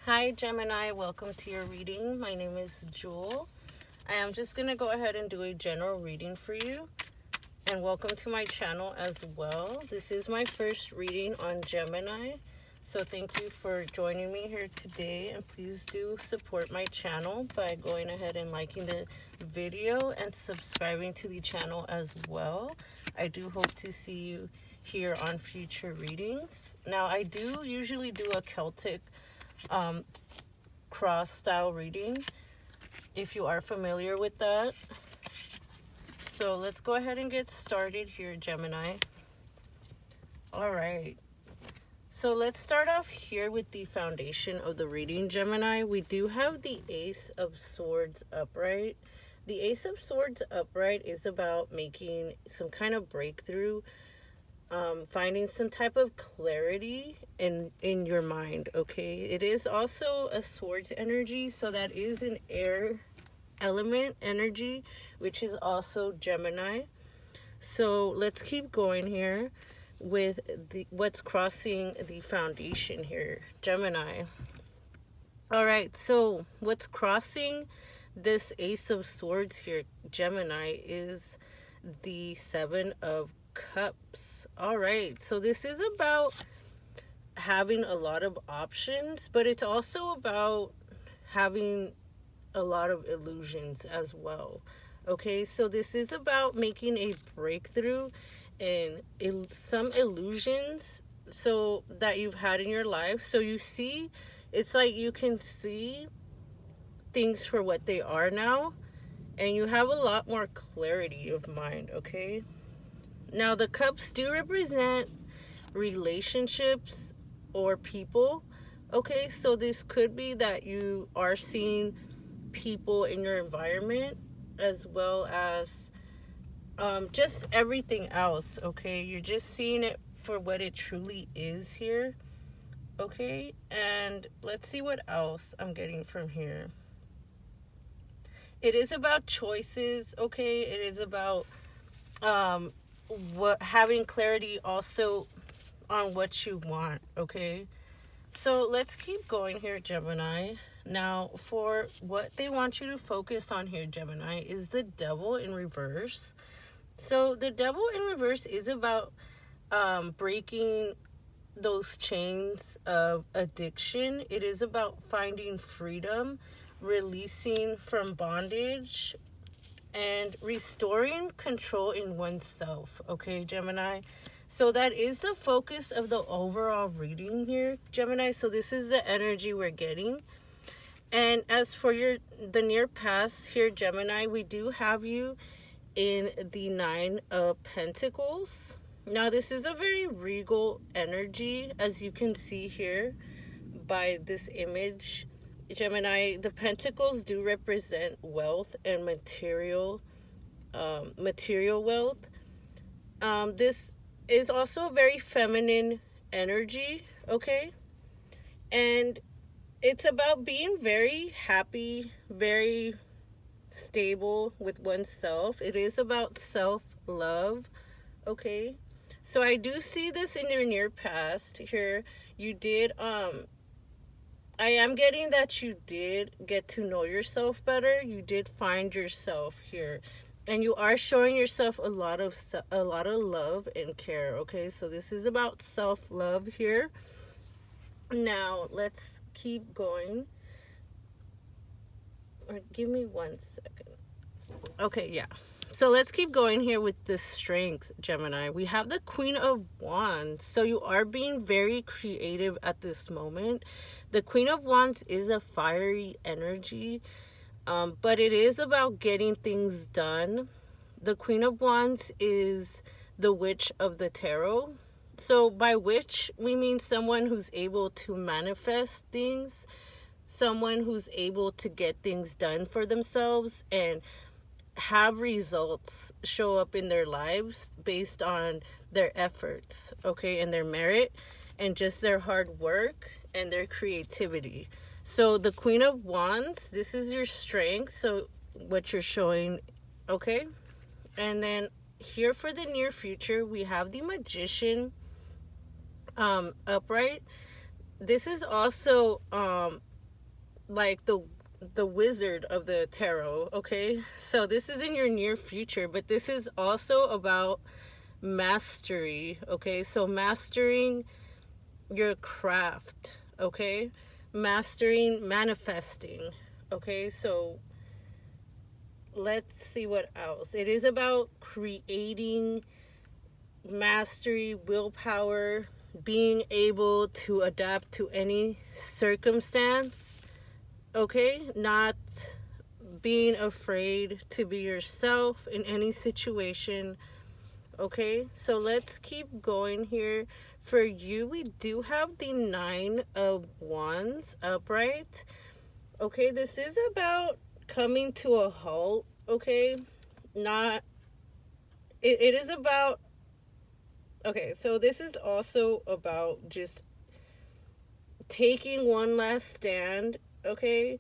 Hi Gemini, welcome to your reading. My name is Jewel. I am just going to go ahead and do a general reading for you. And welcome to my channel as well. This is my first reading on Gemini. So thank you for joining me here today. And please do support my channel by going ahead and liking the video and subscribing to the channel as well. I do hope to see you here on future readings. Now I do usually do a Celtic cross style reading, if you are familiar with that. So let's go ahead and get started here, Gemini. All right. So let's start off here with the foundation of the reading, Gemini. We do have the Ace of Swords upright. The Ace of Swords upright is about making some kind of breakthrough, finding some type of clarity in your mind, okay? It is also a swords energy, so that is an air element energy, which is also Gemini. So let's keep going here with what's crossing the foundation here, Gemini. All right, so what's crossing this Ace of Swords here, Gemini, is the Seven of Cups. All right, so this is about having a lot of options, but it's also about having a lot of illusions as well. Okay, so this is about making a breakthrough in some illusions so that you've had in your life. So you see, it's like you can see things for what they are now, and you have a lot more clarity of mind, okay? Now, the cups do represent relationships or people, okay? So this could be that you are seeing people in your environment as well as just everything else, okay? You're just seeing it for what it truly is here, okay? And let's see what else I'm getting from here. It is about choices, okay? It is about having clarity also on what you want, okay? So let's keep going here, Gemini. Now, for what they want you to focus on here, Gemini, is the Devil in reverse. So the Devil in reverse is about breaking those chains of addiction. It is about finding freedom, releasing from bondage, and restoring control in oneself, okay, Gemini? So that is the focus of the overall reading here, Gemini. So this is the energy we're getting. And as for the near past here, Gemini, we do have you in the Nine of Pentacles. Now, this is a very regal energy, as you can see here by this image, Gemini. The pentacles do represent wealth and material wealth. This is also a very feminine energy, okay? And it's about being very happy, very stable with oneself. It is about self-love, okay? So I do see this in your near past here. You did I am getting that you did get to know yourself better. You did find yourself here, and you are showing yourself a lot of love and care, okay? So this is about self-love here. Now let's keep going, or give me 1 second. Okay, yeah. So let's keep going here with the Strength, Gemini. We have the Queen of Wands. So you are being very creative at this moment. The Queen of Wands is a fiery energy, but it is about getting things done. The Queen of Wands is the Witch of the Tarot. So by witch, we mean someone who's able to manifest things, someone who's able to get things done for themselves and have results show up in their lives based on their efforts, okay, and their merit and just their hard work and their creativity. So the Queen of Wands, this is your strength, so what you're showing, okay? And then here for the near future, we have the Magician upright. This is also like the wizard of the tarot, okay? So this is in your near future, but this is also about mastery, okay? So mastering your craft, okay? Mastering manifesting, okay? So let's see what else. It is about creating mastery, willpower, being able to adapt to any circumstance, okay? Not being afraid to be yourself in any situation, okay? So let's keep going here. For you, we do have the 9 of Wands upright, okay? This is about coming to a halt, okay? Not, it is about, okay, so this is also about just taking one last stand, okay?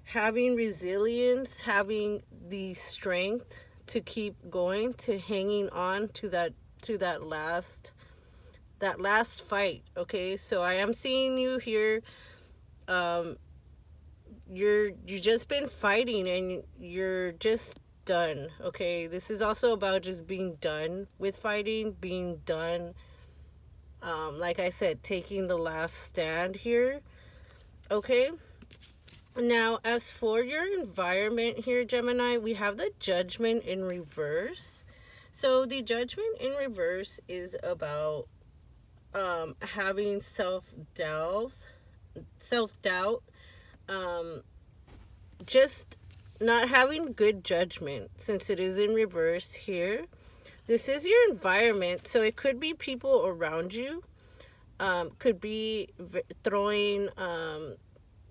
Having resilience, having the strength to keep going, to hanging on to that last fight, okay? So I am seeing you here. You just been fighting and you're just done, okay? This is also about just being done with fighting, being done, like I said, taking the last stand here, okay? Now, as for your environment here, Gemini, we have the Judgment in reverse. So the Judgment in reverse is about having self-doubt, just not having good judgment, since it is in reverse here. This is your environment, so it could be people around you, could be throwing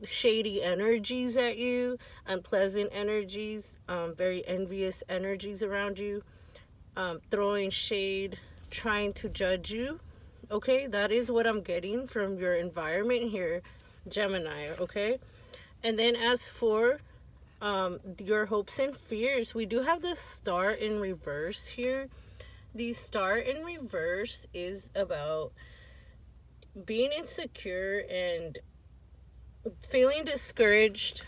shady energies at you, unpleasant energies, very envious energies around you, throwing shade, trying to judge you, okay? That is what I'm getting from your environment here, Gemini, okay? And then as for your hopes and fears, we do have the Star in reverse here. The Star in reverse is about being insecure and feeling discouraged,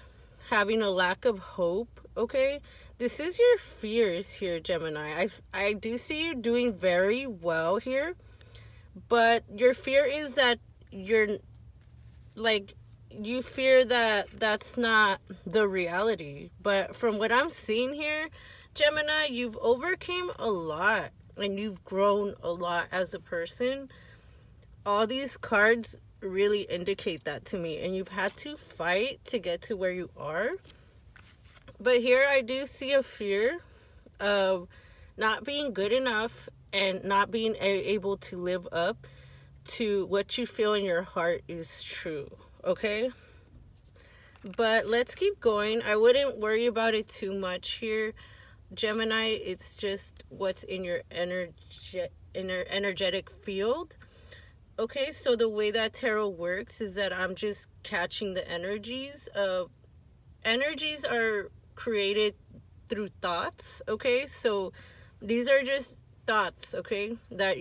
having a lack of hope, okay? This is your fears here, Gemini. I do see you doing very well here, but your fear is that you're, like, you fear that that's not the reality. But from what I'm seeing here, Gemini, you've overcame a lot and you've grown a lot as a person. All these cards really indicate that to me, and you've had to fight to get to where you are. But here I do see a fear of not being good enough and not being able to live up to what you feel in your heart is true, okay? But let's keep going. I wouldn't worry about it too much here, Gemini. It's just what's in your energetic field. Okay, so the way that tarot works is that I'm just catching the energies. Energies are created through thoughts, okay? So these are just thoughts, okay, that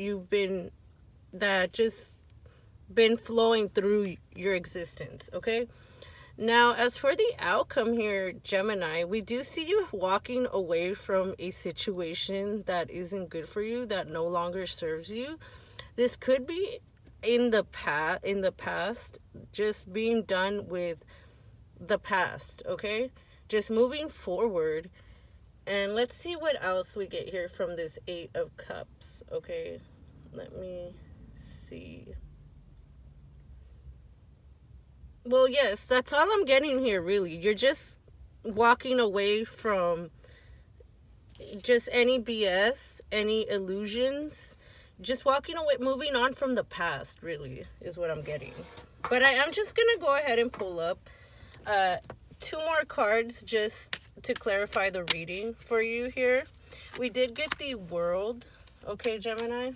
just been flowing through your existence, okay? Now, as for the outcome here, Gemini, we do see you walking away from a situation that isn't good for you, that no longer serves you. This could be in the past, just being done with the past, okay? Just moving forward. And let's see what else we get here from this 8 of Cups, okay? Let me see. Well, yes, that's all I'm getting here, really. You're just walking away from just any BS, any illusions. Just walking away, moving on from the past, really, is what I'm getting. But I am just going to go ahead and pull up 2 more cards just to clarify the reading for you here. We did get the World, okay, Gemini?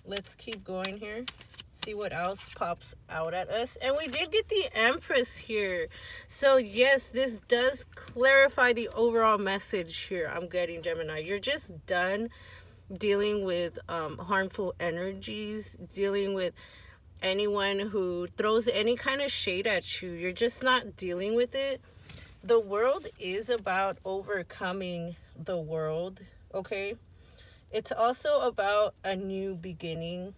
Let's keep going here. See what else pops out at us. And we did get the Empress here. So yes, this does clarify the overall message here I'm getting, Gemini. You're just done dealing with harmful energies, dealing with anyone who throws any kind of shade at you. You're just not dealing with it. The world is about overcoming the world, okay? It's also about a new beginning,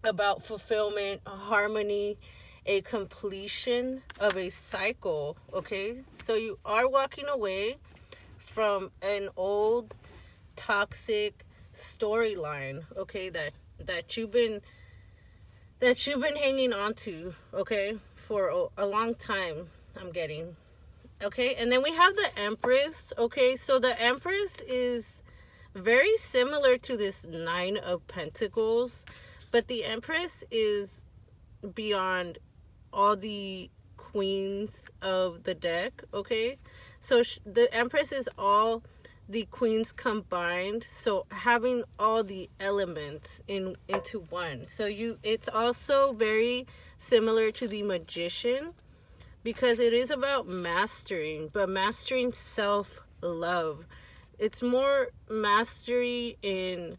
about fulfillment, harmony, a completion of a cycle, okay? So you are walking away from an old toxic storyline, okay, that you've been hanging on to, okay, for a long time, I'm getting. Okay, and then we have the Empress. Okay, so the Empress is very similar to this Nine of Pentacles, but the Empress is beyond all the queens of the deck. Okay, so the Empress is all the queens combined, so having all the elements into one. So it's also very similar to the Magician, because it is about mastering, but mastering self-love. It's more mastery in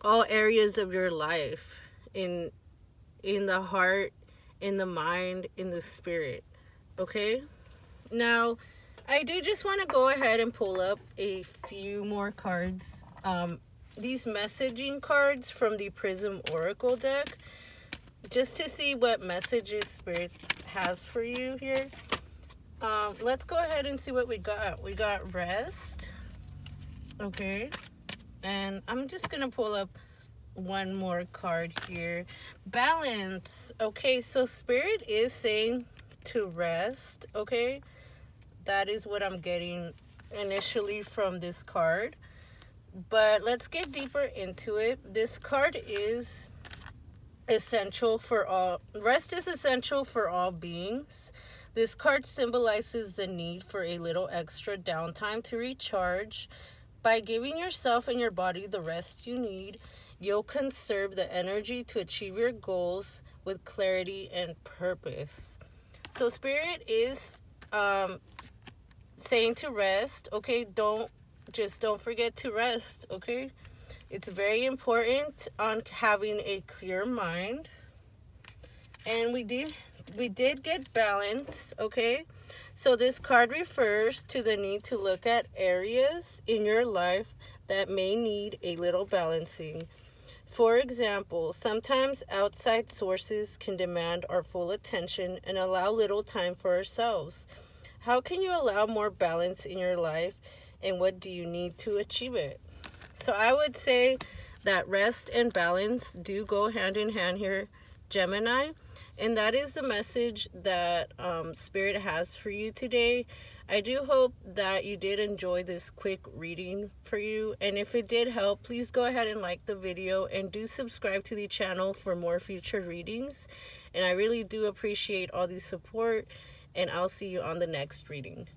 all areas of your life, in the heart, in the mind, in the spirit. Okay? Now, I do just want to go ahead and pull up a few more cards. These messaging cards from the Prism Oracle deck, just to see what messages Spirit has for you here. Let's go ahead and see what we got. We got rest. Okay. And I'm just going to pull up one more card here. Balance. Okay, so Spirit is saying to rest. Okay. That is what I'm getting initially from this card. But let's get deeper into it. This card is essential for all. Rest is essential for all beings. This card symbolizes the need for a little extra downtime to recharge. By giving yourself and your body the rest you need, you'll conserve the energy to achieve your goals with clarity and purpose. So Spirit is saying to rest. Okay, don't forget to rest. Okay, it's very important on having a clear mind. And we did get balance. Okay, so this card refers to the need to look at areas in your life that may need a little balancing. For example, sometimes outside sources can demand our full attention and allow little time for ourselves. How can you allow more balance in your life, and what do you need to achieve it? So I would say that rest and balance do go hand in hand here, Gemini. And that is the message that Spirit has for you today. I do hope that you did enjoy this quick reading for you. And if it did help, please go ahead and like the video and do subscribe to the channel for more future readings. And I really do appreciate all the support. And I'll see you on the next reading.